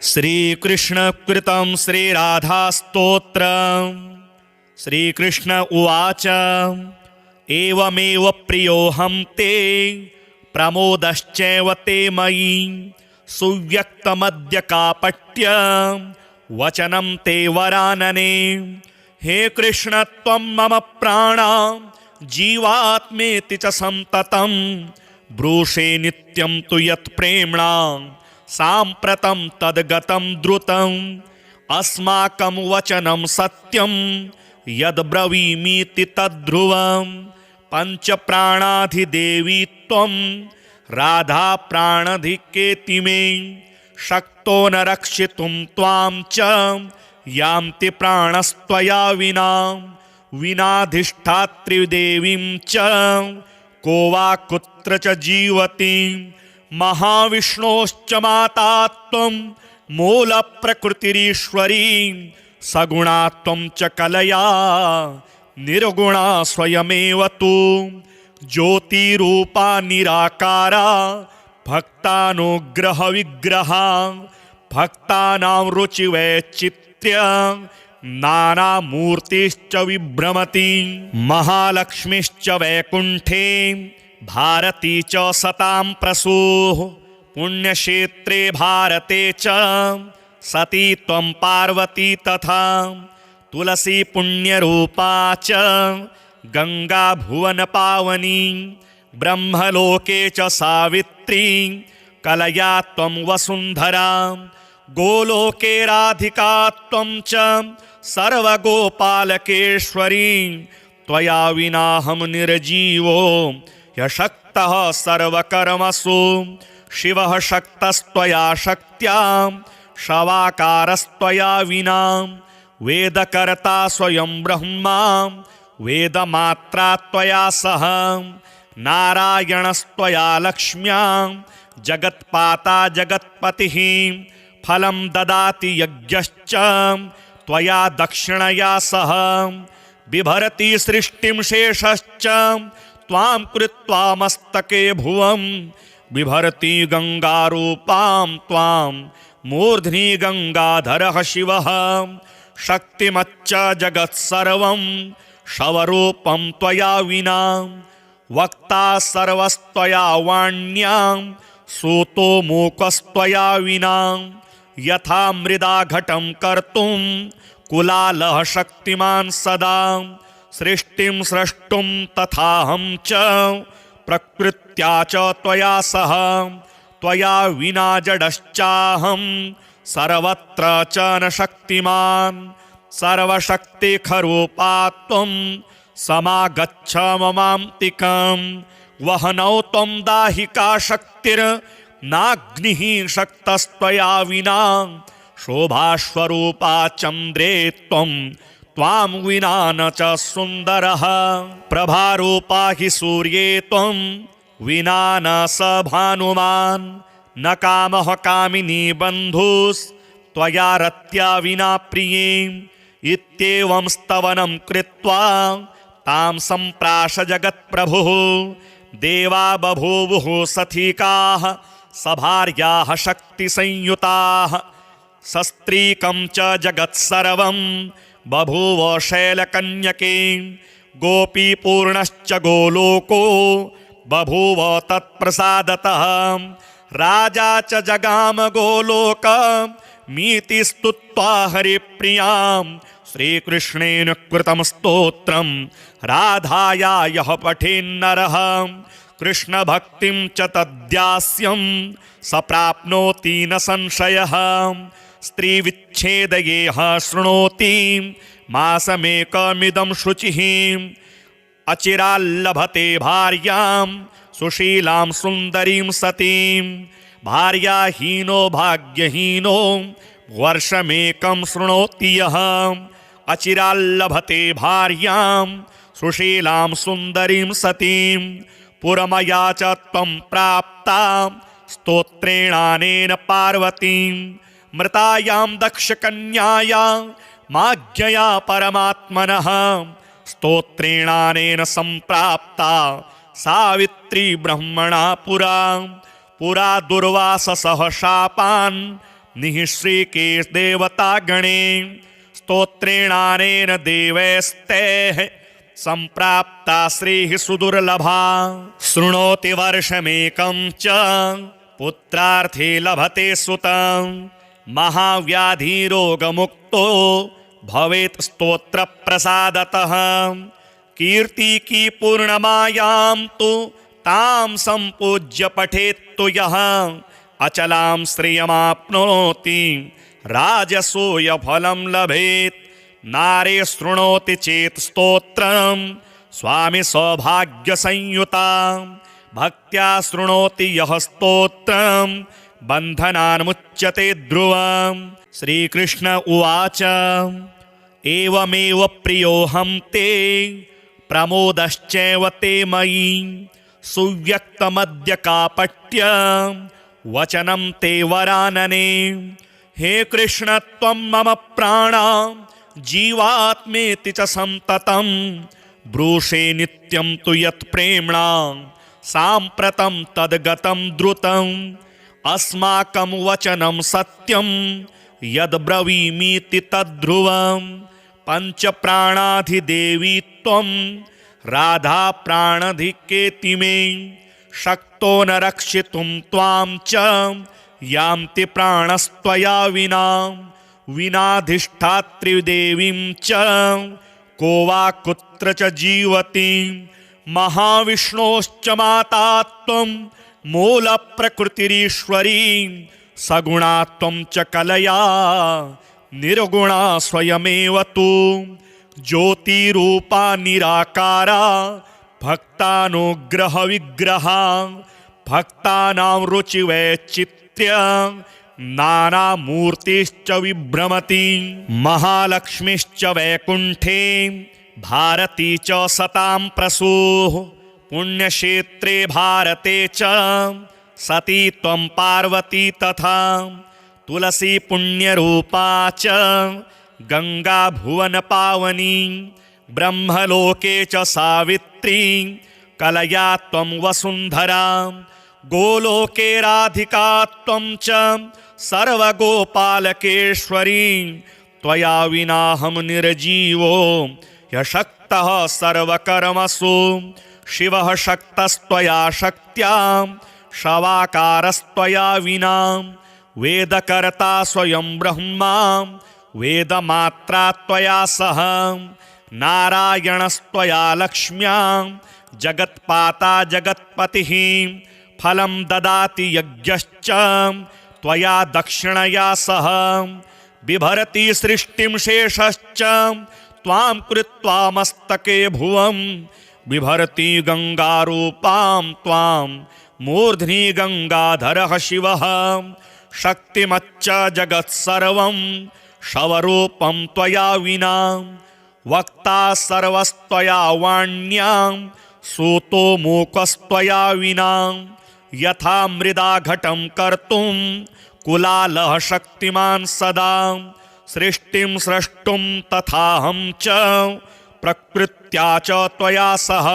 श्रीकृष्णकृतं श्रीराधास्तोत्रम्। श्रीकृष्ण उवाच एवमेव प्रियोऽहं ते प्रमोदश्चैव ते मयि सुव्यक्तमद्य कापट्य वचनं ते वरानने। हे कृष्ण त्वं मम प्राणा जीवात्मेति च संततं ब्रूषे नित्यं तु यत् प्रेम्णा साम्प्रतं तद्गतं द्रुतम् अस्माकं वचनं सत्यं यद्ब्रवीमीति तद्ध्रुवम् पञ्चप्राणाधिदेवी त्वं राधा प्राणधिकेति मे शक्तो न रक्षितुं त्वां च यान्ति प्राणस्त्वया विना विनाधिष्ठात्रिदेवीं च को वा कुत्र च जीवति महाविष्णोश्च माता त्वं मूलप्रकृतिरीश्वरी सगुणा त्वं च कलया निर्गुणा स्वयमेव तु ज्योतिरूपा निराकारा भक्तानुग्रहविग्रहा भक्तानां रुचिवैचित्र्य नानामूर्तिश्च विभ्रमति महालक्ष्मीश्च वैकुण्ठे भारती च सतां प्रसूः पुण्यक्षेत्रे भारते च सती त्वं पार्वती तथा तुलसी पुण्यरूपा च गंगा भुवन पावनी ब्रह्मलोके च सावित्री कलया त्वं वसुन्धरा गोलोके राधिका त्वं च सर्वगोपालकेश्वरी त्वया विनाहं निर्जीवो यशक्तः सर्वकर्मसु शिवः शक्तस्त्वया शक्त्या शवाकारस्त्वया विना वेदकर्ता स्वयं ब्रह्मा वेदमात्रा त्वया सह नारायणस्त्वया लक्ष्म्या जगत्पाता जगत्पतिः फलं ददाति यज्ञश्च त्वया दक्षिणया सह बिभरति सृष्टिं शेषश्च त्वां कृत्वा मस्तके भुवं बिभरति गंगारूपां त्वां मूर्ध्नि गंगाधरः शिवः शक्तिमच्च जगत्सर्वं शवरूपं त्वया विना वक्ता सर्वस्त्वया वाण्यां सूतो मूकस्त्वया विना यथा मृदा घटं कर्तुं कुलालः शक्तिमान् सदा सृष्टिं स्रष्टुं तथाहं च प्रकृत्या च त्वया सह त्वया विना जडश्चाहं सर्वत्र च न शक्तिमान् सर्वशक्तिखरूपा त्वं समागच्छ ममान्तिकं वहनौ त्वं दाहिका शक्तिर्नाग्निः शक्तस्त्वया विना शोभास्वरूपा चन्द्रे त्वं त्वां विना न च सुन्दरः प्रभारूपा हि सूर्ये त्वं विना न स भानुमान् न कामः कामिनी बन्धुस्त्वया रत्या विना प्रिये इत्येवं स्तवनं कृत्वा तां सम्प्राश जगत्प्रभुः देवा बभूवुः सथिकाः सभार्याः शक्तिसंयुताः सस्त्रीकं च जगत्सर्वं बभूव शैलकन्यके गोपीपूर्णश्च गोलोको बभूव तत्प्रसादतः राजा च जगाम गोलोकमीति स्तुत्वा हरिप्रियां श्रीकृष्णेन कृतं स्तोत्रं राधाया यः पठेन्नरः कृष्णभक्तिं च तद्यास्यं स प्राप्नोति न संशयः स्त्रीविच्छेदयेह शृणोति मासमेकमिदं शुचिः अचिराल्लभते भार्यां सुशीलां सुन्दरीं सतीं भार्याहीनो भाग्यहीनो वर्षमेकं शृणोति यः अचिराल्लभते भार्यां सुशीलां सुन्दरीं सतीं पुरमया च त्वं प्राप्ता स्तोत्रेणानेन पार्वतीं मृतायां दक्षकन्यायां माज्ञया परमात्मनः स्तोत्रेणानेन सम्प्राप्ता सावित्री ब्रह्मणा पुरा दुर्वाससः शापान् निःश्रीकेश देवतागणे स्तोत्रेणानेन देवैस्तैः सम्प्राप्ता श्रीः सुदुर्लभा। शृणोति वर्षमेकं च पुत्रार्थे लभते सुतं महाव्याधिरोगमुक्तो भवेत् स्तोत्रप्रसादतः। कीर्ति की पूर्णमायां तु तां सम्पूज्य पठेत्तु यः अचलां श्रियमाप्नोति राजसूय फलं लभेत्। नारे शृणोति चेत् स्तोत्रं स्वामी सौभाग्यसंयुता भक्त्या शृणोति यः स्तोत्रं बन्धनान्मुच्यते ध्रुवम्। श्रीकृष्ण उवाच एवमेव प्रियोऽहं ते प्रमोदश्चैव ते मयि सुव्यक्तमद्य कापट्य वचनं ते वरानने। हे कृष्ण त्वं मम प्राणा जीवात्मेति च संततं ब्रूषे नित्यं तु यत् प्रेम्णा साम्प्रतं तद्गतं द्रुतम्। अस्माकं वचनं सत्यं यद्ब्रवीमीति तद्ध्रुवम्। पञ्चप्राणाधिदेवी त्वं राधा प्राणधिकेति मे शक्तो न रक्षितुं त्वां च यान्ति प्राणस्त्वया विना। विनाधिष्ठात्रिदेवीं च को वा कुत्र च जीवति। महाविष्णोश्च माता त्वं मूलप्रकृतिरीश्वरी सगुणा त्वं च कलया निर्गुणा स्वयमेव तु। ज्योतिरूपा निराकारा भक्तानुग्रहविग्रहा भक्तानां रुचिवैचित्र्य नानामूर्तिश्च विभ्रमति। महालक्ष्मीश्च वैकुण्ठे भारती च सतां प्रसूः पुण्यक्षेत्रे भारते च सती त्वं पार्वती तथा। तुलसी पुण्यरूपा च गंगा भुवन पावनी ब्रह्मलोके च सावित्री कलया त्वं वसुन्धरा। गोलोके राधिका त्वं च सर्वगोपालकेश्वरी त्वया विनाहं निर्जीवो यशक्तः सर्वकर्मसु। शिवः शक्तस्त्वया शक्त्या शवाकारस्त्वया विना। वेदकर्ता स्वयं ब्रह्मा वेदमात्रा त्वया सह। नारायणस्त्वया लक्ष्म्या जगत्पाता जगत्पतिः। फलं ददाति यज्ञश्च त्वया दक्षिणया सह। बिभरति सृष्टिं शेषश्च त्वां कृत्वा मस्तके भुवं। बिभरति गंगारूपां त्वां मूर्ध्नि गंगाधरः शिवः। शक्तिमच्च जगत्सर्वं शवरूपं त्वया विना। वक्ता सर्वस्त्वया वाण्यां सूतो मूकस्त्वया विना। यथा मृदा घटं कर्तुं कुलालः शक्तिमान् सदा। सृष्टिं स्रष्टुं तथाहं च प्रकृत्या च त्वया सह।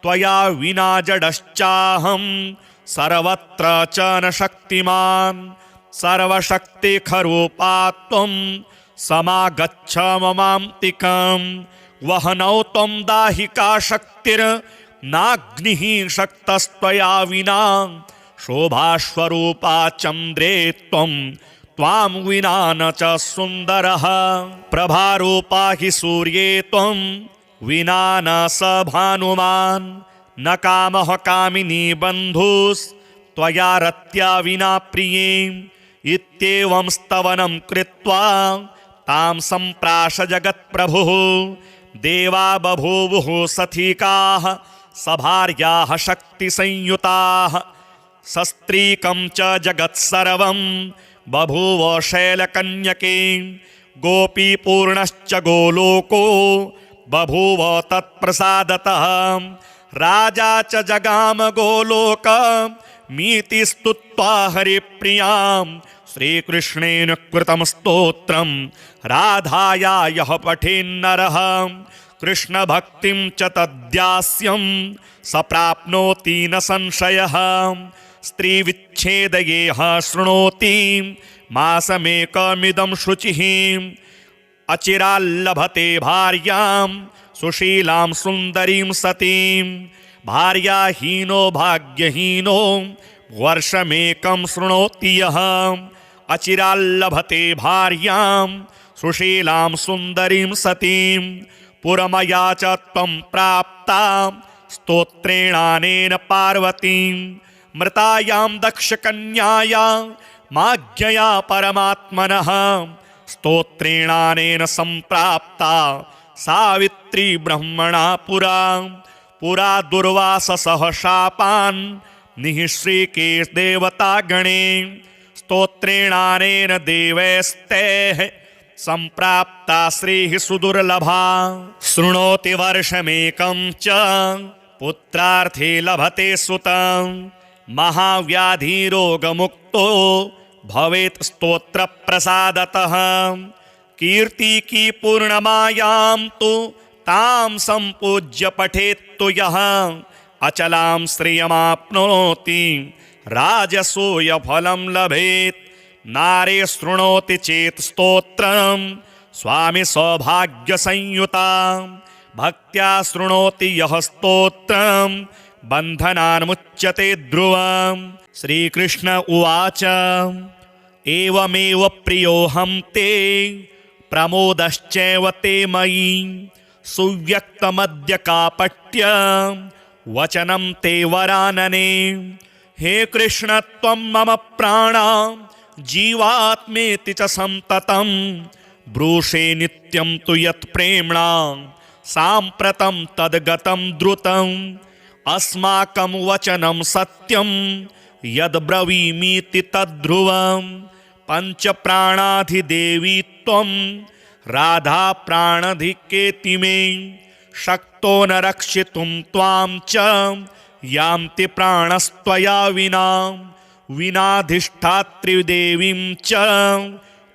त्वया विना जडश्चाहं सर्वत्र च न शक्तिमान्। सर्वशक्तिखरूपा त्वं समागच्छ ममान्तिकम्। वहनौ त्वं दाहिका शक्तिर्नाग्निः शक्तस्त्वया विना। शोभास्वरूपा चन्द्रे त्वां विना न च सुन्दरः। प्रभारूपा हि सूर्ये त्वं विना न स भानुमान्। न कामः कामिनी बन्धुस्त्वया रत्या विना प्रिये। इत्येवं स्तवनं कृत्वा तां सम्प्राश जगत्प्रभुः। देवा बभूवुः सथिकाः सभार्याः शक्तिसंयुताः। सस्त्रीकं च जगत्सर्वं बभूव शैलकन्यके। गोपीपूर्णश्च गोलोको बभूव तत्प्रसादतः। राजा च जगाम गोलोकमीति स्तुत्वा हरिप्रियां। श्रीकृष्णेन कृतं स्तोत्रं राधाया यः पठेन्नरः। कृष्णभक्तिं च तद्यास्यं स प्राप्नोति न संशयः। स्त्रीविच्छेदयेह शृणोति मासमेकमिदं शुचिः अचिराल्लभते भार्यां सुशीलां सुन्दरीं सतीं भार्याहीनो भाग्यहीनो वर्षमेकं शृणोति यः अचिराल्लभते भार्यां सुशीलां सुन्दरीं सतीं पुरमया च त्वं प्राप्ता स्तोत्रेणानेन पार्वतीं मृतायां दक्षकन्याया माज्ञया परमात्मनः स्तोत्रेणानेन सम्प्राप्ता सावित्री ब्रह्मणा पुरा दुर्वाससः शापान् निःश्रीकेश देवतागणे स्तोत्रेणानेन देवैस्तैः सम्प्राप्ता श्रीः सुदुर्लभा शृणोति वर्षमेकं च पुत्रार्थे लभते सुतं महाव्याधिरोगमुक्तो भवेत् स्तोत्र प्रसादतः कीर्ति की पूर्णमायां तु तां संपूज्य पठेत्तु यः अचलां श्रियमाप्नोति राजसूय फलं लभेत् नारे शृणोति चेत् स्तोत्रं स्वामी सौभाग्य संयुता भक्त्या शृणोति यः स्तोत्रं बन्धनान्मुच्यते ध्रुवम् श्रीकृष्ण उवाच एवमेव प्रियोऽहं ते प्रमोदश्चैव ते मयि सुव्यक्तमद्य कापट्य वचनं ते वरानने हे कृष्ण त्वं मम प्राणा जीवात्मेति च संततं ब्रूषे नित्यं तु यत् प्रेम्णा साम्प्रतं तद्गतं द्रुतम् अस्माकं वचनं सत्यं यद् ब्रवीमीति तद्ध्रुवम् पंच प्राणाधिदेवी त्वं राधा प्राणधिकेति मे शक्तो न रक्षितुं त्वां च यान्ति प्राणस्त्वया विनाधिष्ठात्रि देवीं च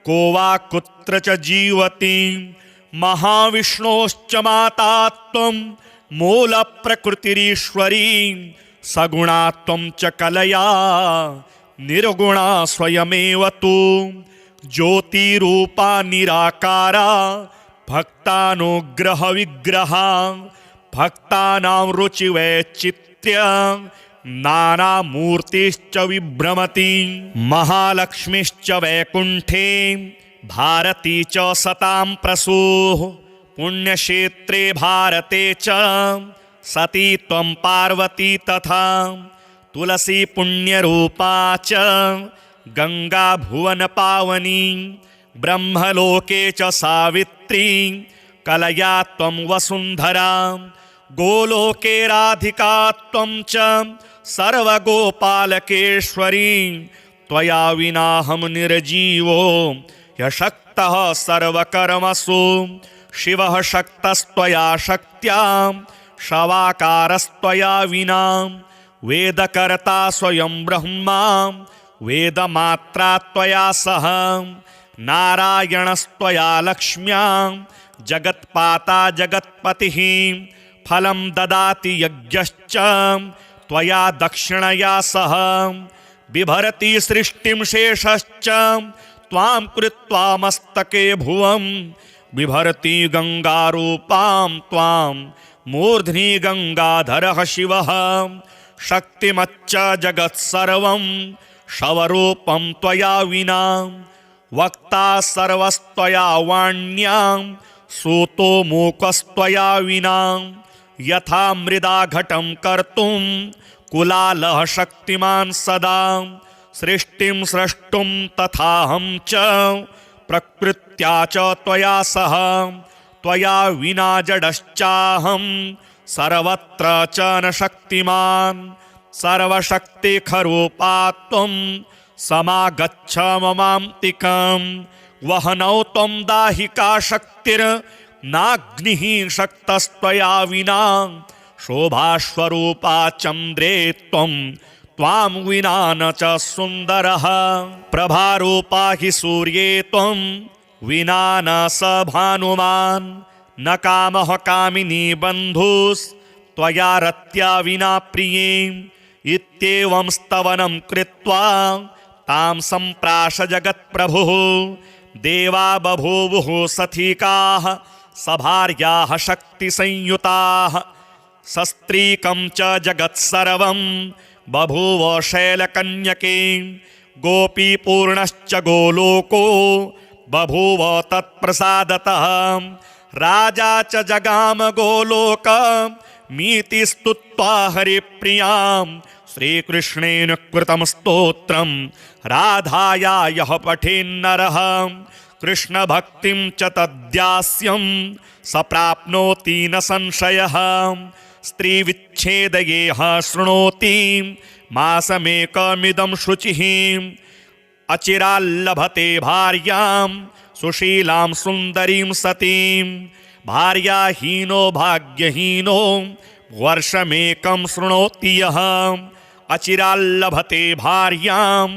को वा कुत्र च जीवति महाविष्णोश्च माता त्वं मूलप्रकृतिरीश्वरी सगुणा त्वं च कलया निर्गुणा स्वयमेव तु ज्योतिरूपा निराकारा भक्तानुग्रह विग्रहा भक्तानां रुचिवैचित्र्य नानामूर्तिश्च विभ्रमति महालक्ष्मीश्च वैकुण्ठे भारती च सतां प्रसूः पुण्यक्षेत्रे भारते च सती त्वं पार्वती तथा तुलसी पुण्यरूपा च गंगा भुवन पावनी ब्रह्मलोके च सावित्री कलया त्वं वसुन्धरा गोलोके राधिका त्वं च सर्वगोपालकेश्वरी त्वया विनाहं निर्जीवो यशक्तः सर्वकर्मसु शिवः शक्तस्त्वया शक्त्या शवाकारस्त्वया विना वेदकर्ता स्वयं ब्रह्मा वेदमात्रा त्वया सह नारायणस्त्वया लक्ष्म्या जगत्पाता जगत्पतिः फलं ददाति यज्ञश्च त्वया दक्षिणया सह बिभरति सृष्टिं शेषश्च त्वां कृत्वा मस्तके भुवं बिभरति गंगारूपां त्वां मूर्ध्नि गंगाधरः शिवः शक्तिमच्च जगत्सर्वं शवरूपं त्वया विना वक्ता सर्वस्त्वया वाण्यां सूतो मूकस्त्वया विना यथा मृदा घटं कर्तुं कुलालः शक्तिमान् सदा सृष्टिं स्रष्टुं तथाहं च प्रकृत्या च त्वया सह त्वया विना जडश्चाहं सर्वत्र च न शक्तिमान् सर्वशक्तिखरूपा त्वं समागच्छ ममान्तिकं वहनौ त्वं दाहिका शक्तिर्नाग्निः शक्तस्त्वया विना शोभास्वरूपा चन्द्रे त्वां विना न च सुन्दरः प्रभारूपा हि सूर्ये त्वं विना न स भानुमान् न कामः कामिनी बन्धुस्त्वया रत्या विना प्रिये इत्येवं स्तवनं कृत्वा तां सम्प्राश जगत्प्रभुः देवा बभूवुः सथिकाः सभार्याः शक्तिसंयुताः सस्त्रीकं च जगत्सर्वं बभूव शैलकन्यके गोपीपूर्णश्च गोलोको बभूव तत्प्रसादतः राजा च जगाम गोलोकमीति स्तुत्वा हरिप्रियां श्रीकृष्णेन कृतं स्तोत्रं राधाया यः पठेन्नरः कृष्णभक्तिं च तद्यास्यं स प्राप्नोति न संशयः स्त्रीविच्छेदयेह शृणोति मासमेकमिदं शुचिः अचिराल्लभते भार्यां सुशीलां सुन्दरीं सतीं भार्याहीनो भाग्यहीनो वर्षमेकं शृणोति यः अचिराल्लभते भार्यां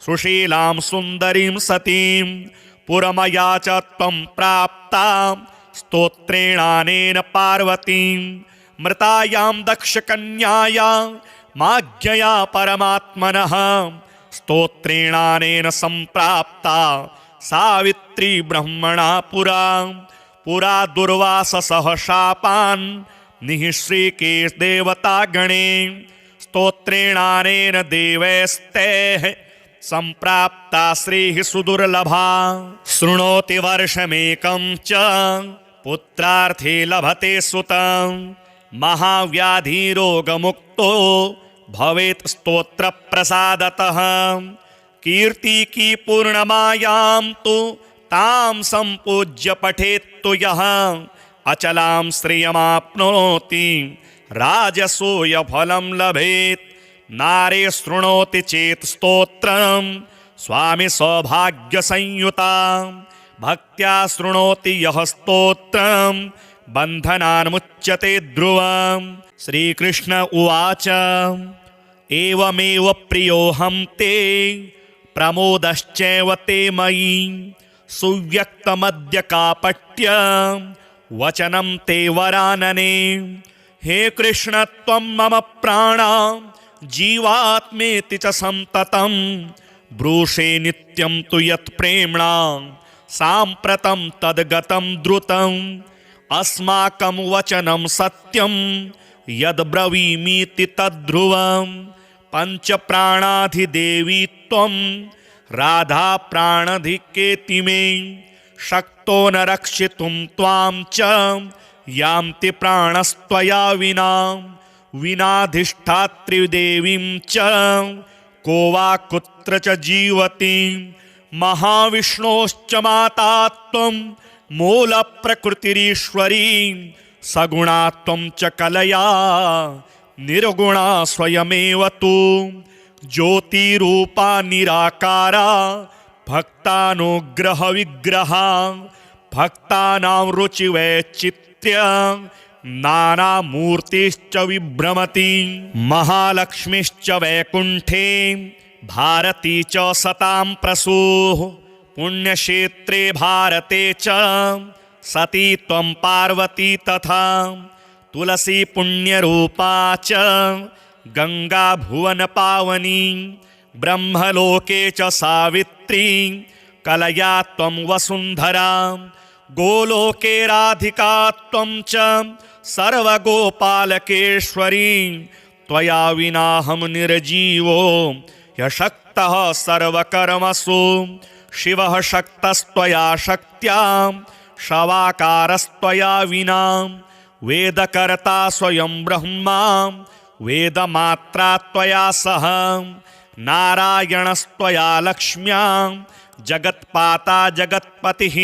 सुशीलां सुन्दरीं सतीं पुरमया च त्वं प्राप्ता स्तोत्रेणानेन पार्वतीं मृतायां दक्षकन्याया माज्ञया परमात्मनः स्तोत्रेणानेन सम्प्राप्ता सावित्री ब्रह्मणा पुरा दुर्वाससः शापान् निःश्रीकेश देवतागणे स्तोत्रेणानेन देवैस्तैः सम्प्राप्ता श्रीः सुदुर्लभा शृणोति वर्षमेकं च पुत्रार्थे लभते सुतं महाव्याधिरोगमुक्तो भवेत् स्तोत्रप्रसादतः कीर्तिकी पूर्णमायां तु तां सम्पूज्य पठेत्तु यः अचलां श्रियमाप्नोति राजसूयफलं लभेत् नारे शृणोति चेत् स्तोत्रं स्वामी सौभाग्यसंयुता भक्त्या शृणोति यः स्तोत्रं बन्धनान्मुच्यते ध्रुवम् श्रीकृष्ण उवाच एवमेव प्रियोऽहं ते प्रमोदश्चैव ते मयि सुव्यक्तमद्य कापट्य वचनं ते वरानने हे कृष्ण त्वं मम प्राणा जीवात्मेति च संततं ब्रूषे नित्यं तु यत् प्रेम्णा साम्प्रतं तद्गतं द्रुतम् अस्माकं वचनं सत्यं यद्ब्रवीमीति तद्ध्रुवम् पञ्चप्राणाधिदेवी त्वं राधा प्राणधिकेति मे शक्तो न रक्षितुं त्वां च यान्ति प्राणस्त्वया विनाधिष्ठात्रिदेवीं च को वा कुत्र च जीवति महाविष्णोश्च माता त्वं मूलप्रकृतिरीश्वरी सगुणा त्वं च कलया निर्गुणा स्वयमेव तु ज्योतिरूपा निराकारा भक्तानुग्रहविग्रहा भक्तानां रुचिवैचित्र्य नानामूर्तिश्च विभ्रमति महालक्ष्मीश्च वैकुण्ठे भारती च सतां प्रसूः पुण्यक्षेत्रे भारते च सती त्वं पार्वती तथा तुलसी पुण्यरूपा च गंगा भुवन पावनी ब्रह्मलोके च सावित्री कलया त्वं वसुन्धरा गोलोके राधिका त्वं च सर्वगोपालकेश्वरी त्वया विनाहं निर्जीवो यशक्तः सर्वकर्मसु शिवः शक्तस्त्वया शक्त्या शवाकारस्त्वया विना वेदकर्ता स्वयं ब्रह्मा वेदमात्रा त्वया सह नारायणस्त्वया लक्ष्म्या जगत्पाता जगत्पतिः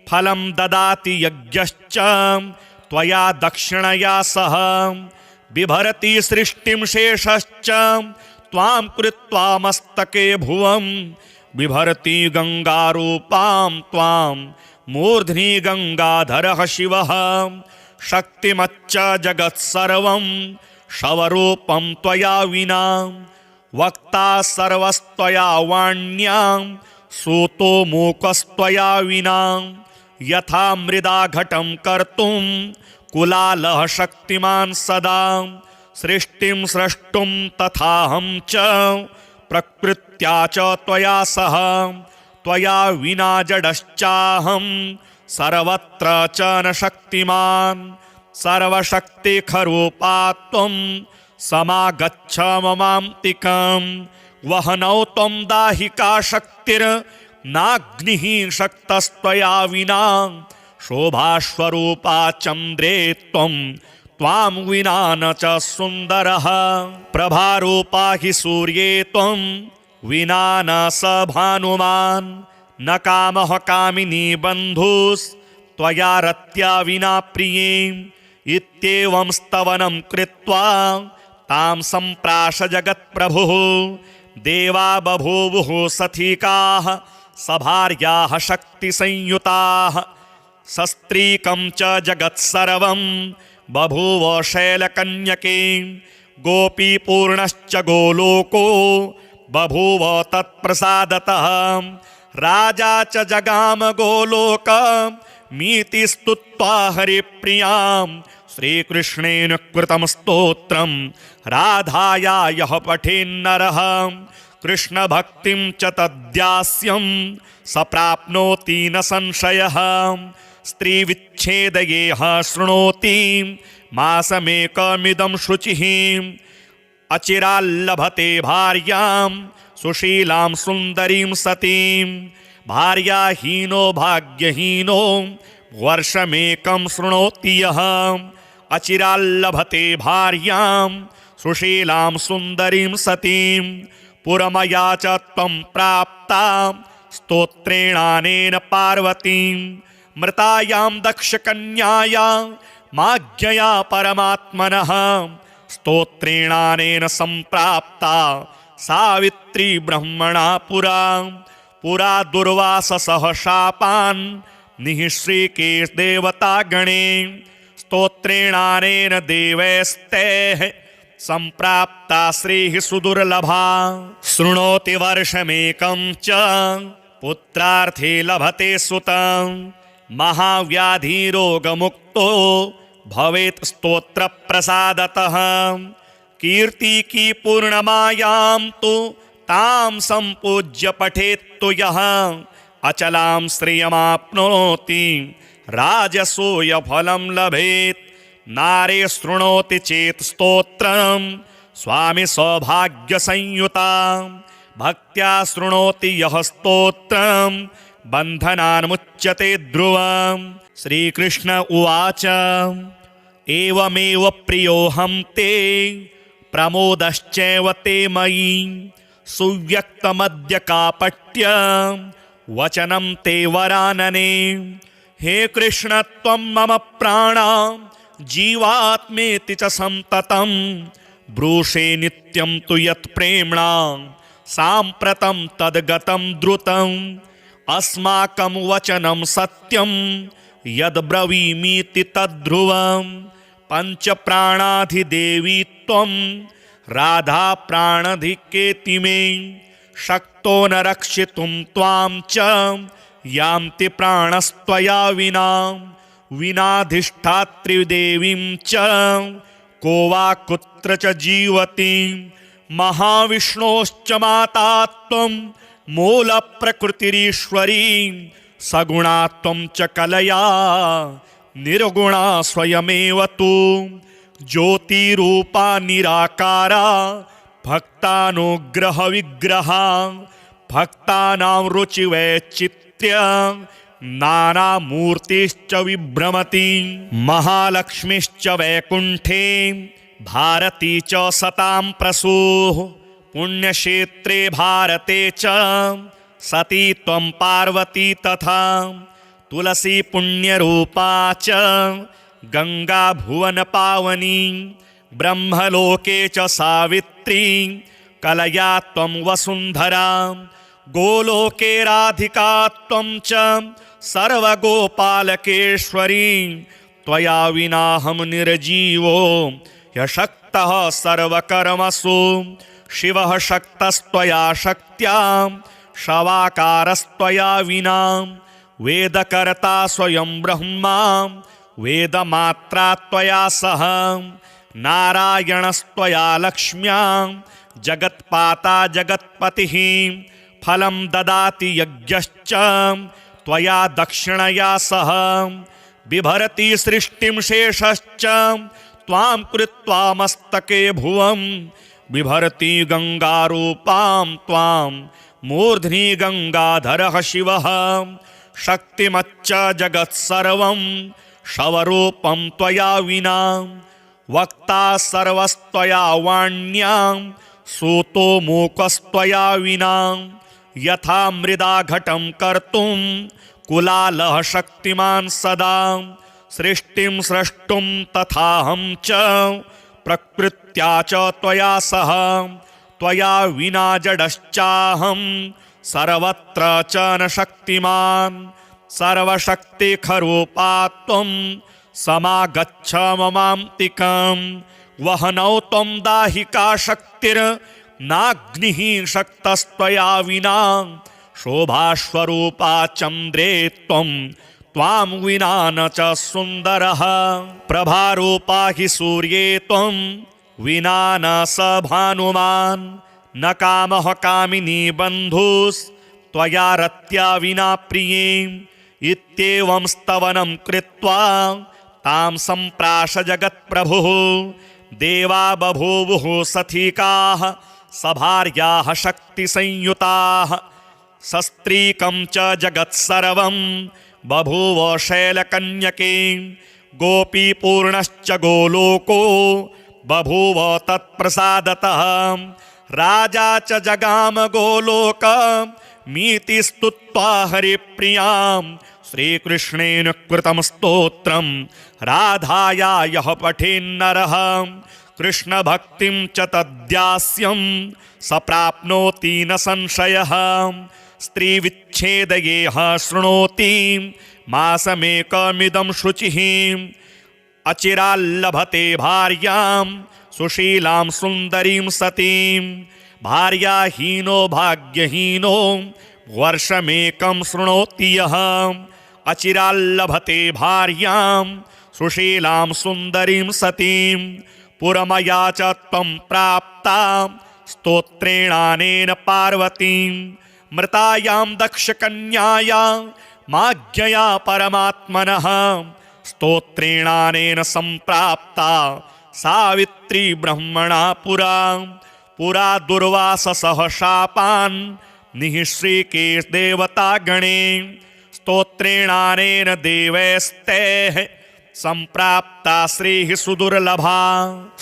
फलं ददाति यज्ञश्च त्वया दक्षिणया सह बिभरति सृष्टिं शेषश्च त्वां कृत्वा मस्तके भुवं बिभरति गंगारूपां त्वां मूर्ध्नि गंगाधरः शिवः शक्तिमच्च जगत्सर्वं शवरूपं त्वया विना वक्ता सर्वस्त्वया वाण्यां सूतो मूकस्त्वया विना यथा मृदा घटं कर्तुं कुलालः शक्तिमान् सदा सृष्टिं स्रष्टुं तथाहं च प्रकृत्या च त्वया सह त्वया विना जडश्चाहं सर्वत्र च न शक्तिमान् सर्वशक्तिखरूपा त्वं समागच्छ ममान्तिकं वहनौ त्वं दाहिका शक्तिर्नाग्निः शक्तस्त्वया विना शोभास्वरूपा चन्द्रे त्वं त्वां विना न च सुन्दरः प्रभारूपा हि सूर्ये त्वं विना न स भानुमान् न कामः कामिनी बन्धुस्त्वया रत्या विना प्रिये इत्येवं स्तवनं कृत्वा तां सम्प्राश जगत्प्रभुः देवा बभूवुः सथिकाः सभार्याः शक्तिसंयुताः सस्त्रीकं च जगत्सर्वं बभूव शैलकन्यके गोपीपूर्णश्च गोलोको बभूव तत्प्रसादतः राजा च जगाम गोलोकमीति स्तुत्वा हरिप्रियां श्रीकृष्णेन कृतं स्तोत्रं राधाया यः पठेन्नरः कृष्णभक्तिं च तद्यास्यं स प्राप्नोति न संशयः स्त्रीविच्छेदयेह शृणोति मासमेकमिदं शुचिः अचिराल्लभते भार्यां सुशीलां सुन्दरीं सतीं भार्याहीनो भाग्यहीनो वर्षमेकं शृणोति यः अचिराल्लभते भार्यां सुशीलां सुन्दरीं सतीं पुरमया च त्वं प्राप्ता स्तोत्रेणानेन पार्वतीं मृतायां दक्षकन्याया माज्ञया परमात्मनः स्तोत्रेणानेन सम्प्राप्ता सावित्री ब्रह्मणा पुरा दुर्वाससः शापान् निःश्रीकेश देवतागणे स्तोत्रेणानेन देवैस्तैः सम्प्राप्ता श्रीः सुदुर्लभा शृणोति वर्षमेकं च पुत्रार्थे लभते सुतं महाव्याधिरोगमुक्तो भवेत् स्तोत्रप्रसादतः कीर्ति की पूर्णमायां तु तां सम्पूज्य पठेत्तु यः अचलां श्रियमाप्नोति राजसूयफलं लभेत् नारे शृणोति चेत् स्तोत्रं स्वामी सौभाग्यसंयुता भक्त्या शृणोति यः स्तोत्रं बन्धनान्मुच्यते ध्रुवम् श्रीकृष्ण उवाच एवमेव प्रियोऽहं ते प्रमोदश्चैव ते मयि सुव्यक्तमद्य कापट्य वचनं ते वरानने हे कृष्ण त्वं मम प्राणा जीवात्मेति च संततं ब्रूषे नित्यं तु यत् प्रेम्णा साम्प्रतं तद्गतं द्रुतम् अस्माकं वचनं सत्यं यद्ब्रवीमीति तद्ध्रुवम् पञ्चप्राणाधिदेवी त्वं राधा प्राणधिकेति मे शक्तो न रक्षितुं त्वां च यान्ति प्राणस्त्वया विनाधिष्ठात्रिदेवीं च को वा कुत्र च जीवति महाविष्णोश्च माता त्वं मूलप्रकृतिरीश्वरी सगुणा त्वं च कलया निर्गुणा स्वयमेव तु ज्योतिरूपा निराकारा भक्तानुग्रहविग्रहा भक्तानां रुचिवैचित्र्य नानामूर्तिश्च विभ्रमति महालक्ष्मीश्च वैकुण्ठे भारती च सतां प्रसूः पुण्यक्षेत्रे भारते च सती त्वं पार्वती तथा तुलसी पुण्यरूपा च गंगा भुवन पावनी ब्रह्मलोके च सावित्री कलया त्वं वसुन्धरा गोलोके राधिका त्वं च सर्वगोपालकेश्वरी त्वया विनाहं निर्जीवो यशक्तः सर्वकर्मसु शिवः शक्तस्त्वया शक्त्या शवाकारस्त्वया विना वेदकर्ता स्वयं ब्रह्मा वेदमात्रा त्वया सह नारायणस्त्वया लक्ष्म्या जगत्पाता जगत्पतिः फलं ददाति यज्ञश्च त्वया दक्षिणया सह बिभरति सृष्टिं शेषश्च त्वां कृत्वा मस्तके भुवं बिभरति गंगारूपां त्वां मूर्ध्नि गंगाधरः शिवः शक्तिमच्च जगत्सर्वं शवरूपं त्वया विना वक्ता सर्वस्त्वया वाण्यां सूतो मूकस्त्वया विना यथा मृदा घटं कर्तुं कुलालः शक्तिमान् सदा सृष्टिं स्रष्टुं तथाहं च प्रकृत्या च त्वया सह त्वया विना जडश्चाहं सर्वत्र च न शक्तिमान् सर्वशक्तिखरूपा त्वं समागच्छ ममान्तिकं वहनौ त्वं दाहिका शक्तिर्नाग्निः शक्तस्त्वया विना शोभास्वरूपा चन्द्रे त्वं त्वां विना न च सुन्दरः प्रभारूपा हि सूर्ये त्वं विना न स भानुमान् न कामः कामिनी बन्धुस्त्वया रत्या विना प्रिये इत्येवं स्तवनं कृत्वा तां सम्प्राश जगत्प्रभुः देवा बभूवुः सथिकाः सभार्याः शक्तिसंयुताः सस्त्रीकं च जगत्सर्वं बभूव शैलकन्यके गोपीपूर्णश्च गोलोको बभूव तत्प्रसादतः राजा च जगाम गोलोकमीति स्तुत्वा हरिप्रियां श्रीकृष्णेन कृतं स्तोत्रं राधाया यः पठेन्नरः कृष्णभक्तिं च तद्यास्यं स प्राप्नोति न संशयः स्त्रीविच्छेदयेह शृणोति मासमेकमिदं शुचिः अचिराल्लभते भार्यां सुशीलां सुन्दरीं सतीं भार्याहीनो भाग्यहीनो वर्षमेकं शृणोति यः अचिराल्लभते भार्यां सुशीलां सुन्दरीं सतीं पुरमया च त्वं प्राप्ता स्तोत्रेणानेन पार्वतीं मृतायां दक्षकन्याया माज्ञया परमात्मनः स्तोत्रेणानेन सम्प्राप्ता सावित्री ब्रह्मणा पुरा दुर्वाससः शापान् निःश्रीकेश देवतागणे स्तोत्रेणानेन देवैस्तैः सम्प्राप्ता श्रीः सुदुर्लभा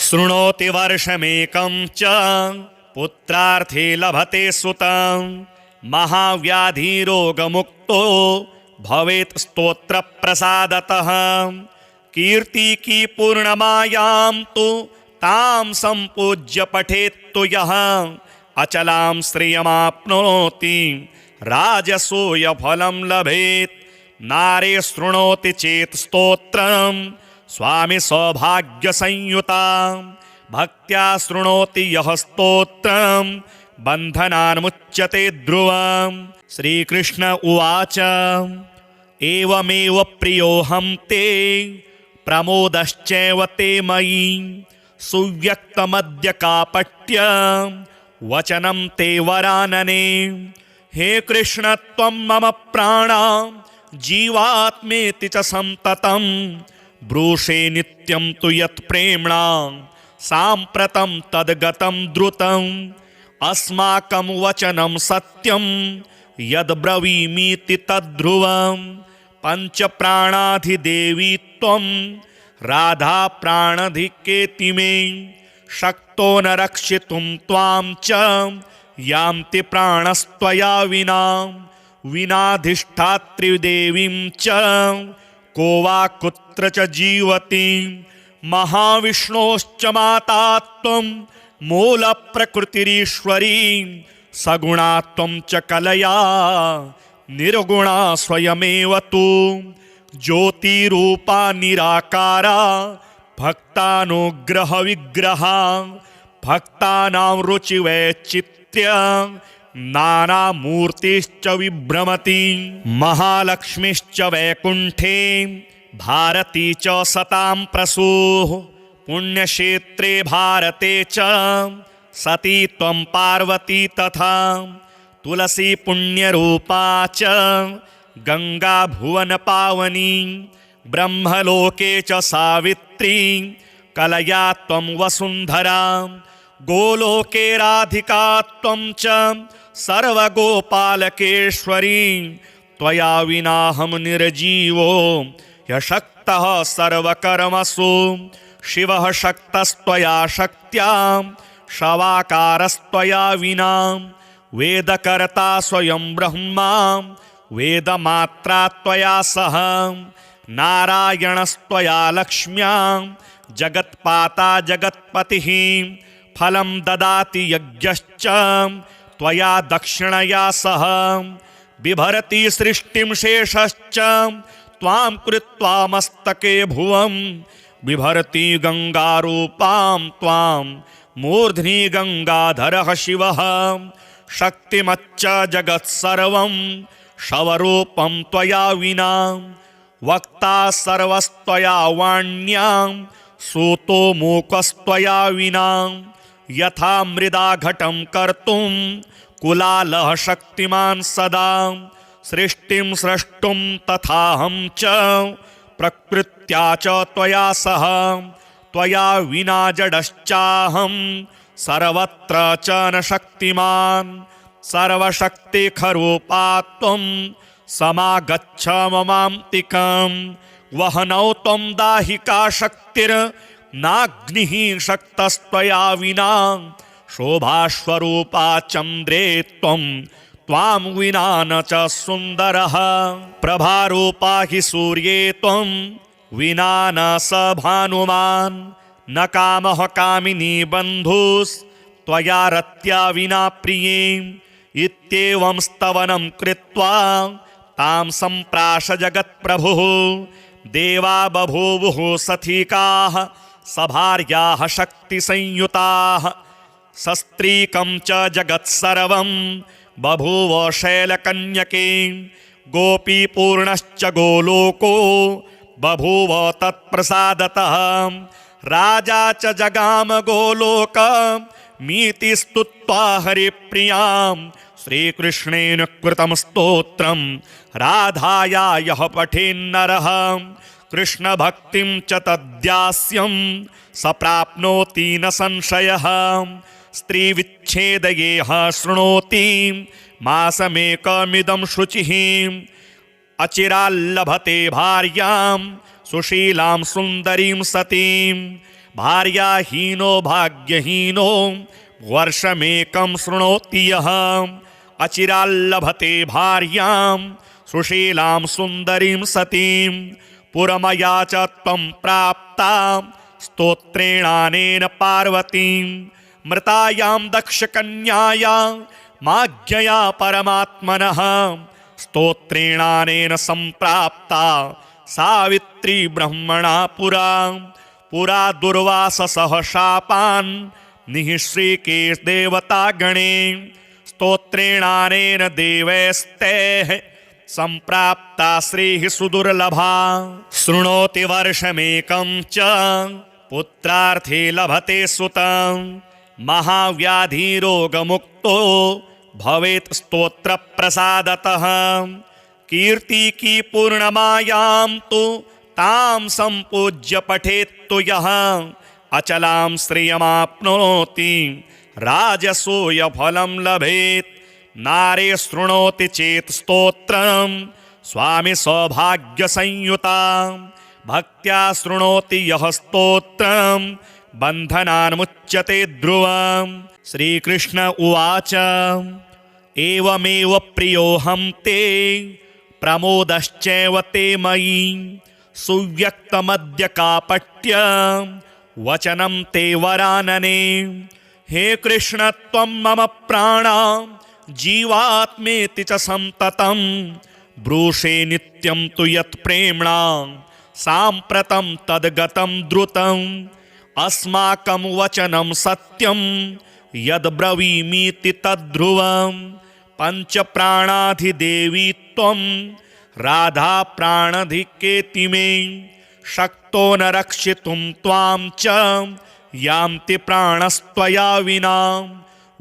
शृणोति वर्षमेकं च पुत्रार्थे लभते सुतं महाव्याधिरोगमुक्तो भवेत् स्तोत्रप्रसादतः कीर्तिकी पूर्णमायां तु तां सम्पूज्य पठेत्तु यः अचलां श्रियमाप्नोति राजसूयफलं लभेत् नारे शृणोति चेत् स्तोत्रं स्वामी सौभाग्यसंयुता भक्त्या शृणोति यः स्तोत्रं बन्धनान्मुच्यते ध्रुवम् श्रीकृष्ण उवाच एवमेव प्रियोऽहं ते प्रमोदश्चैव ते मयि सुव्यक्तमद्य कापट्य वचनं ते वरानने हे कृष्ण त्वं मम प्राणा जीवात्मेति च संततं ब्रूषे नित्यं तु यत् प्रेम्णा साम्प्रतं तद्गतं द्रुतम् अस्माकं वचनं सत्यं यद्ब्रवीमीति तद्ध्रुवम् पञ्चप्राणाधिदेवी त्वं राधा प्राणधिकेति मे शक्तो न रक्षितुं त्वां च यान्ति प्राणस्त्वया विनाधिष्ठात्रिदेवीं च को वा कुत्र च जीवति महाविष्णोश्च माता त्वं मूलप्रकृतिरीश्वरी सगुणा त्वं च कलया निर्गुणा स्वयमेव तु ज्योतिरूपा निराकारा भक्तानुग्रहविग्रहा भक्तानां रुचिवैचित्र्य नानामूर्तिश्च विभ्रमति महालक्ष्मीश्च वैकुण्ठे भारती च सतां प्रसूः पुण्यक्षेत्रे भारते च सती त्वं पार्वती तथा तुलसी पुण्यरूपा च गंगा भुवन पावनी ब्रह्मलोके च सावित्री कलया त्वं वसुंधरा गोलोके राधिका त्वं च सर्वगोपालकेश्वरी त्वया विनाहं निर्जीवो यशक्तः सर्वकर्मसु शिवः शक्तस्त्वया शक्त्या शवाकारस्त्वया विना वेदकर्ता स्वयं ब्रह्मा वेदमात्रा त्वया सह नारायणस्त्वया लक्ष्म्या जगत्पाता जगत्पतिः फलं ददाति यज्ञश्च त्वया दक्षिणया सह बिभरति सृष्टिं शेषश्च त्वां कृत्वा मस्तके भुवं बिभरति गंगारूपां त्वां मूर्ध्नि गंगाधरः शिवः शक्तिमच्च जगत्सर्वं शवरूपं त्वया विना वक्ता सर्वस्त्वया वाण्यां सूतो मूकस्त्वया विना यथा मृदा घटं कर्तुं कुलालः शक्तिमान् सदा सृष्टिं स्रष्टुं तथाहं च प्रकृत्या च त्वया सह त्वया विना जडश्चाहं सर्वत्र च न शक्तिमान् सर्वशक्तिखरूपा त्वं समागच्छ ममान्तिकं वहनौ त्वं दाहिका शक्तिर्नाग्निः शक्तस्त्वया विना शोभास्वरूपा चन्द्रे त्वं त्वां विना न च सुन्दरः प्रभारूपा हि सूर्ये त्वं विना न स भानुमान् न कामः कामिनी बन्धुस्त्वया रत्या विना प्रिये इत्येवं स्तवनं कृत्वा तां सम्प्राश जगत्प्रभुः देवा बभूवुः सथिकाः सभार्याः शक्तिसंयुताः सस्त्रीकं च जगत्सर्वं बभूव शैलकन्यके गोपीपूर्णश्च गोलोको बभूव तत्प्रसादतः राजा च जगाम गोलोकमीति स्तुत्वा हरिप्रियां श्रीकृष्णेन कृतं स्तोत्रं राधाया यः पठेन्नरः कृष्णभक्तिं च तद्यास्यं स प्राप्नोति न संशयः स्त्रीविच्छेदयेह शृणोति मासमेकमिदं शुचिः अचिराल्लभते भार्यां सुशीलां सुन्दरीं सतीं भार्याहीनो भाग्यहीनो वर्षमेकं शृणोति यः अचिराल्लभते भार्यां सुशीलां सुन्दरीं सतीं पुरमया च त्वं प्राप्ता स्तोत्रेणानेन पार्वतीं मृतायां दक्षकन्याया माज्ञया परमात्मनः स्तोत्रेणानेन सम्प्राप्ता सावित्री ब्रह्मणा पुरा दुर्वाससः शापान् निःश्रीकेश देवतागणे स्तोत्रेणानेन देवैस्तैः सम्प्राप्ता श्रीः सुदुर्लभा शृणोति वर्षमेकं च पुत्रार्थे लभते सुतं महाव्याधिरोगमुक्तो भवेत् स्तोत्रप्रसादतः कीर्ति की पूर्णमायां तु तां सम्पूज्य पठेत्तु यः अचलां श्रियमाप्नोति राजसूयफलं लभेत् नारे शृणोति चेत् स्तोत्रं स्वामी सौभाग्यसंयुता भक्त्या शृणोति यः स्तोत्रं बन्धनान्मुच्यते ध्रुवम् श्रीकृष्ण उवाच एवमेव प्रियोऽहं ते प्रमोदश्चैव ते मयि सुव्यक्तमद्य कापट्य वचनं ते वरानने हे कृष्ण त्वं मम प्राणा जीवात्मेति च संततं ब्रूषे नित्यं तु यत् प्रेम्णा साम्प्रतं तद्गतं द्रुतम् अस्माकं वचनं सत्यं यद्ब्रवीमीति तद्ध्रुवम् पञ्चप्राणाधिदेवी त्वं राधा प्राणधिकेति मे शक्तो न रक्षितुं त्वां च यान्ति प्राणस्त्वया विना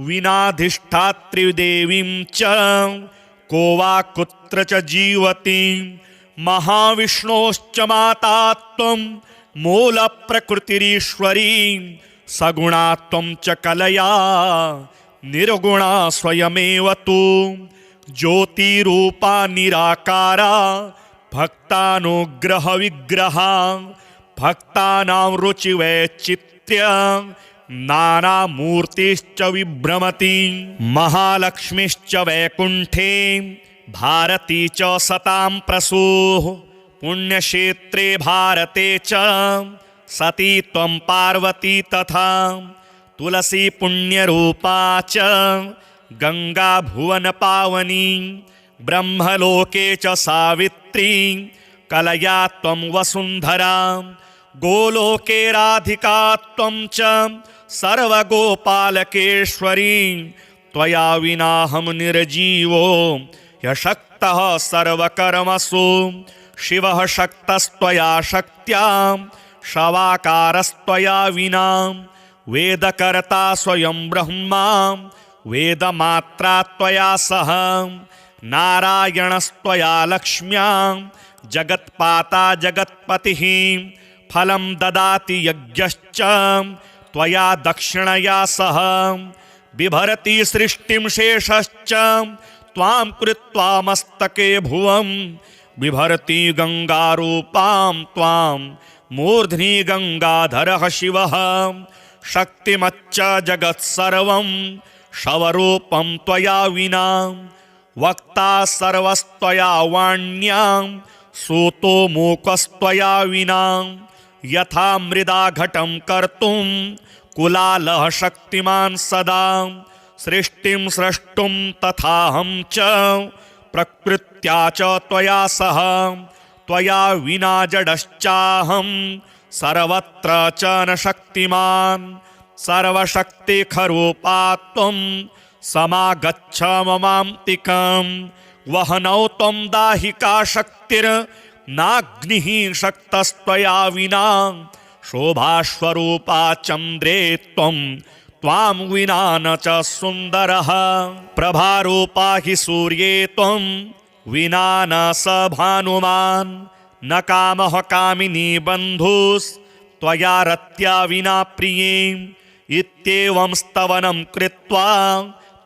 विनाधिष्ठात्रिदेवीं च को वा कुत्र च जीवति महाविष्णोश्च माता त्वं मूलप्रकृतिरीश्वरी सगुणा त्वं च कलया निर्गुणा स्वयमेव तु ज्योतिरूपा निराकारा भक्तानुग्रहविग्रहा भक्तानां रुचिवैचित्र्य नानामूर्तिश्च विभ्रमति महालक्ष्मीश्च वैकुण्ठे भारती च सतां प्रसूः पुण्यक्षेत्रे भारते च सती त्वं पार्वती तथा तुलसी पुण्यरूपा च गंगा भुवन पावनी ब्रह्मलोके च सावित्री कलया त्वं वसुन्धरा गोलोके राधिका त्वं च सर्वगोपालकेश्वरी त्वया विनाहं निर्जीवो यशक्तः सर्वकर्मसु शिवः शक्तस्त्वया शक्त्या शवाकारस्त्वया विना वेदकर्ता स्वयं ब्रह्मा वेदमात्रा त्वया सह नारायणस्त्वया लक्ष्म्या जगत्पाता जगत्पतिः फलं ददाति यज्ञश्च त्वया दक्षिणया सह बिभरति सृष्टिं शेषश्च त्वां कृत्वा मस्तके भुवं बिभरति गंगारूपां त्वां मूर्ध्नि गंगाधरः शिवः शक्तिमच्च जगत्सर्वं शवरूपं त्वया विना वक्ता सर्वस्त्वया वाण्यां सूतो मूकस्त्वया विना यथा मृदा घटं कर्तुं कुलालः शक्तिमान् सदा सृष्टिं स्रष्टुं तथाहं च प्रकृत्या च त्वया सह त्वया विना जडश्चाहं सर्वत्र च न शक्तिमान् सर्वशक्तिखरूपा त्वं समागच्छ ममान्तिकं वहनौ त्वं दाहिका शक्तिर्नाग्निः शक्तस्त्वया विना शोभास्वरूपा चन्द्रे त्वं त्वां विना न च सुन्दरः प्रभारूपा हि सूर्ये त्वं विना न स भानुमान् न कामः कामिनी बन्धुस्त्वया रत्या विना प्रिये इत्येवं स्तवनं कृत्वा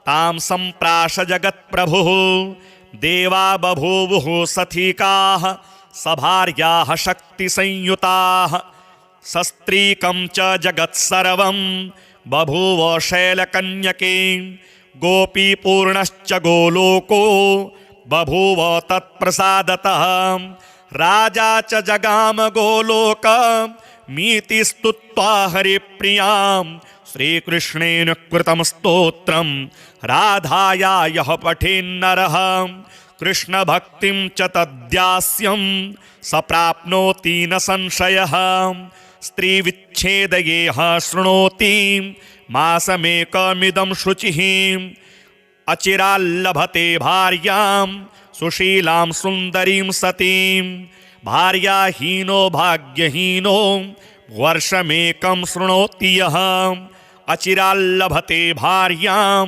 तां सम्प्राश जगत्प्रभुः देवा बभूवुः सथिकाः सभार्याः शक्तिसंयुताः सस्त्रीकं च जगत्सर्वं बभूव शैलकन्यके गोपीपूर्णश्च गोलोको बभूव तत्प्रसादतः राजा च जगाम गोलोकमीति स्तुत्वा हरिप्रियां श्रीकृष्णेन कृतं स्तोत्रं राधाया यः पठेन्नरः कृष्णभक्तिं च तद्यास्यं स प्राप्नोति न संशयः स्त्रीविच्छेदयेह शृणोति मासमेकमिदं शुचिः अचिराल्लभते भार्यां सुशीलां सुन्दरीं सतीं भार्याहीनो भाग्यहीनो वर्षमेकं शृणोति यः अचिराल्लभते भार्यां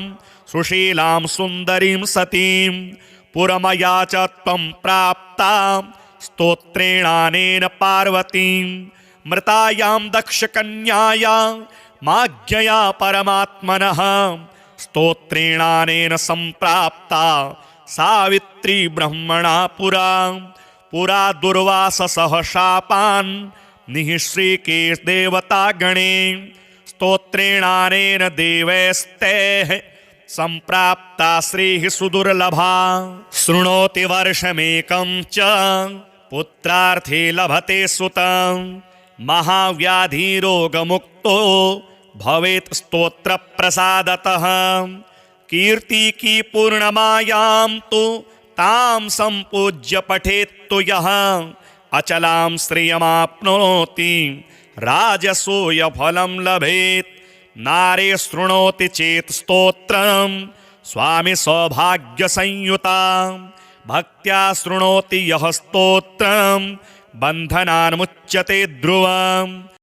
सुशीलां सुन्दरीं सतीं पुरमया च त्वं प्राप्ता स्तोत्रेणानेन पार्वतीं मृतायां दक्षकन्यायां माज्ञया परमात्मनः स्तोत्रेणानेन सम्प्राप्ता सावित्री ब्रह्मणा पुरा दुर्वाससः शापान् निःश्रीके देवतागणे स्तोत्रेणानेन देवैस्तैः सम्प्राप्ता श्रीः सुदुर्लभा शृणोति वर्षमेकं च पुत्रार्थे लभते सुतं महाव्याधिरोगमुक्तो भवेत् स्तोत्रप्रसादतः कीर्तिकी पूर्णमायां तु तां सम्पूज्य पठेत्तु यः अचलां श्रियमाप्नोति राजसूयफलं लभेत् नारे शृणोति चेत् स्तोत्रं स्वामी सौभाग्यसंयुता भक्त्या शृणोति यः स्तोत्रं बन्धनान्मुच्यते ध्रुवम्